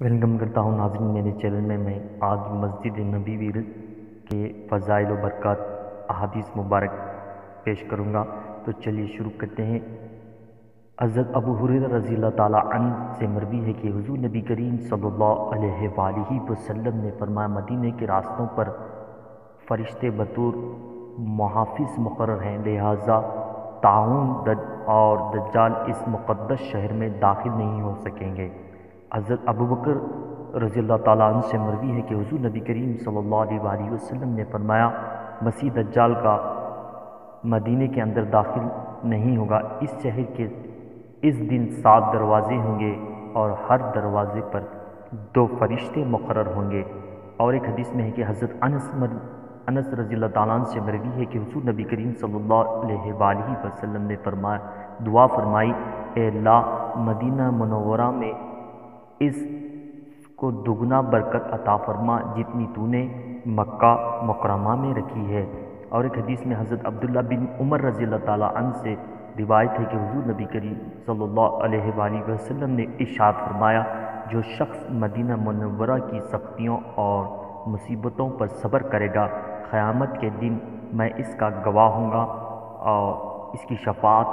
Welcome کرتا ہوں ناظرین میرے چینل میں آج مسجد نبوی کے فضائل و برکات احادیث مبارک پیش کروں گا، تو چلیے شروع کرتے ہیں۔ حضرت ابو ہریرہ رضی اللہ تعالیٰ عنہ سے مروی ہے کہ حضور نبی کریم صلی اللہ علیہ وآلہ وسلم نے فرمایا، مدینے کے راستوں پر فرشتے بطور محافظ مقرر ہیں، لہٰذا طاعون اور دجال اس مقدس شہر میں داخل نہیں ہو سکیں گے۔ حضرت ابوبکر رضی اللہ تعالیٰ عنہ سے مروی ہے کہ حضور نبی کریم صلی اللہ علیہ وآلہ وسلم نے فرمایا، مسیح دجال کا مدینے کے اندر داخل نہیں ہوگا۔ اس شہر کے اس دن 7 دروازے ہوں گے اور ہر دروازے پر 2 فرشتے مقرر ہوں گے۔ اور ایک حدیث میں ہے کہ حضرت انس رضی اللہ تعالیٰ عنہ سے مروی ہے کہ حضور نبی کریم صلی اللہ علیہ وآلہ وسلم نے دعا فرمائی، اے اللہ مدینہ منورہ میں اس کو دگنا برکت عطا فرما جتنی تو نے مکہ مکرمہ میں رکھی ہے۔ اور ایک حدیث میں حضرت عبداللہ بن عمر رضی اللہ تعالیٰ عنہ سے روایت ہے کہ حضور نبی کریم صلی اللہ علیہ وآلہ وسلم نے ارشاد فرمایا، جو شخص مدینہ منورہ کی سختیوں اور مصیبتوں پر صبر کرے گا، قیامت کے دن میں اس کا گواہ ہوں گا اور اس کی شفاعت